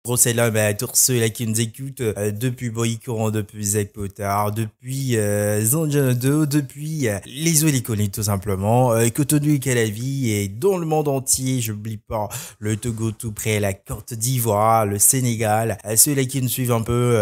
Gros, c'est là, à tous ceux là qui nous écoutent depuis Boycourt, depuis Zach Potard, depuis Zanjano, depuis les eaux et les collines tout simplement, Cotonou et Calavi et dans le monde entier, je n'oublie pas le Togo tout près, la Côte d'Ivoire, le Sénégal, ceux là qui nous suivent un peu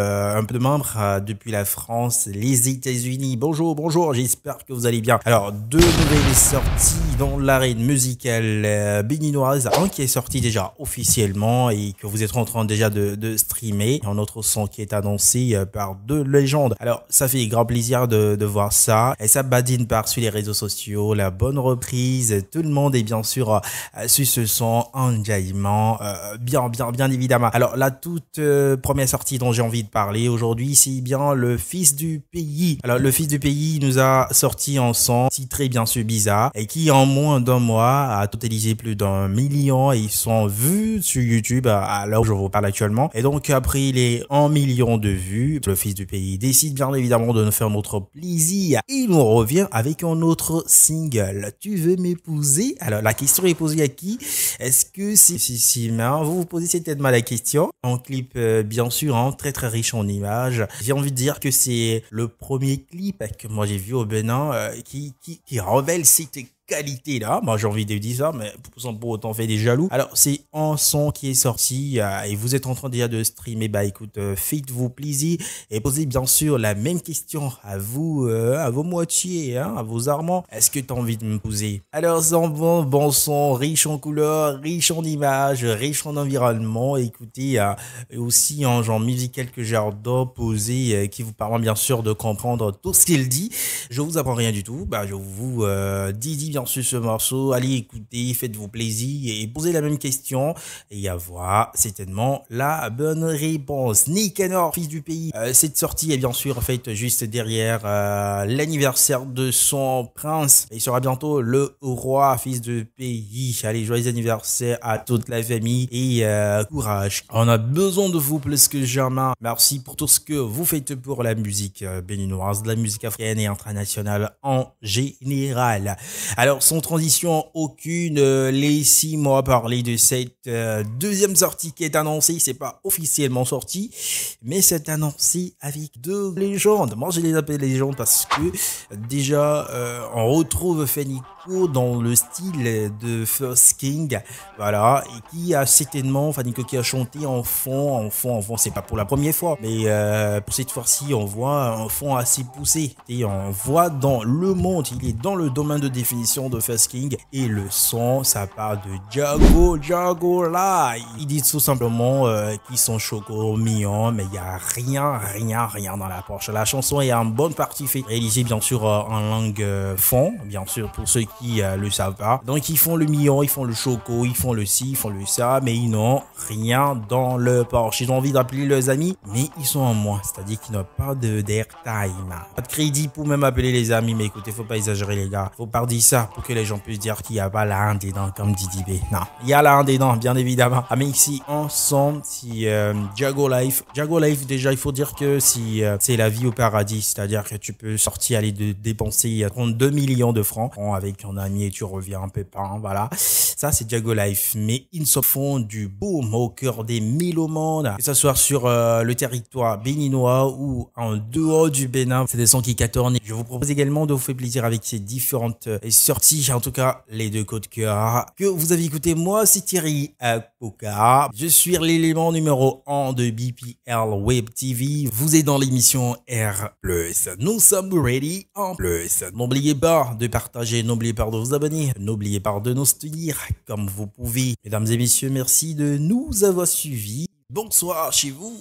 de membres depuis la France, les États-Unis. Bonjour, bonjour, j'espère que vous allez bien. Alors, deux nouvelles sorties dans l'arène musicale béninoise, un qui est sorti déjà officiellement et que vous êtes en train déjà de streamer, un autre son qui est annoncé par deux légendes. Alors ça fait grand plaisir de voir ça et ça badine par sur les réseaux sociaux, la bonne reprise, tout le monde est bien sûr sur ce son, enjaillement, bien évidemment. Alors la toute première sortie dont j'ai envie de parler aujourd'hui, c'est bien le Fils du Pays. Alors le Fils du Pays nous a sorti un son titré bien sûr bizarre et qui en moins d'un mois a totalisé plus d'1 million et ils sont vus sur YouTube à l'heure où je vous parle actuellement. Et donc après les 1 million de vues, le Fils du Pays décide bien évidemment de nous faire notre plaisir et il nous revient avec un autre single. Tu veux m'épouser? Alors la question est posée à qui? Est-ce que c'est vous vous posez certainement la question. Un clip bien sûr très très riche en images. J'ai envie de dire que c'est le premier clip que moi j'ai vu au Bénin qui révèle cette qualité là, moi j'ai envie de dire ça, mais sans pour autant faire des jaloux. Alors c'est un son qui est sorti et vous êtes en train déjà de streamer, bah écoute, faites-vous plaisir et posez bien sûr la même question à vous, à vos moitiés, à vos armands. Est-ce que tu as envie de me poser? Alors c'est un bon son, riche en couleurs, riche en images, riche en environnement. Écoutez, et aussi un genre musical que j'adore poser, qui vous permet bien sûr de comprendre tout ce qu'il dit. Je vous apprends rien du tout, bah je vous dis bien sûr ce morceau, allez écouter, faites-vous plaisir et posez la même question et avoir certainement la bonne réponse. Nicanor, Fils du Pays, cette sortie est bien sûr faite juste derrière l'anniversaire de son prince. Il sera bientôt le roi Fils du Pays. Allez, joyeux anniversaire à toute la famille et courage. On a besoin de vous plus que jamais. Merci pour tout ce que vous faites pour la musique béninoise, la musique africaine et internationale en général. Alors, sans transition aucune, laissez-moi parler de cette deuxième sortie qui est annoncée. C'est pas officiellement sorti, mais c'est annoncé avec deux légendes. Moi, je les appelle légendes parce que déjà, on retrouve Fanico dans le style de First King, voilà, et qui a certainement, Fanico qui a chanté en fond, c'est pas pour la première fois, mais pour cette fois-ci, on voit un fond assez poussé et on voit dans le monde, il est dans le domaine de définition de First King et le son, ça parle de Jago là. Ils disent tout simplement qu'ils sont choco mignons, mais il y a rien dans la poche. La chanson est en bonne partie faite, réalisée bien sûr en langue fond, bien sûr pour ceux qui le savent pas. Donc ils font le mignon, ils font le choco, ils font le ci, ils font le ça, mais ils n'ont rien dans le Porsche. Ils ont envie d'appeler leurs amis, mais ils sont en moins, c'est-à-dire qu'ils n'ont pas de airtime, pas de crédit pour même appeler les amis. Mais écoutez, faut pas exagérer les gars, faut pas dire ça pour que les gens puissent dire qu'il n'y a pas la haine dedans comme Didi B. Non, il y a la haine dedans, bien évidemment. Ah, mais ici, ensemble, si Jago Life, déjà, il faut dire que si c'est la vie au paradis, c'est-à-dire que tu peux sortir, aller de dépenser 32 millions de francs avec un ami et tu reviens un peu pas, voilà. Ça, c'est Jago Life. Mais ils se font du boom au cœur des mélomanes, que ce soit sur le territoire béninois ou en dehors du Bénin. C'est des sons qui cartonnent. Je vous propose également de vous faire plaisir avec ces différentes sorties, en tout cas les deux coups de cœur que vous avez écouté. Moi, c'est Thierry Apoka. Je suis l'élément numéro 1 de BPL Web TV. Vous êtes dans l'émission R+. Nous sommes ready en plus. N'oubliez pas de partager, n'oubliez pas de vous abonner, n'oubliez pas de nous soutenir comme vous pouvez. Mesdames et messieurs, merci de nous avoir suivis. Bonsoir chez vous.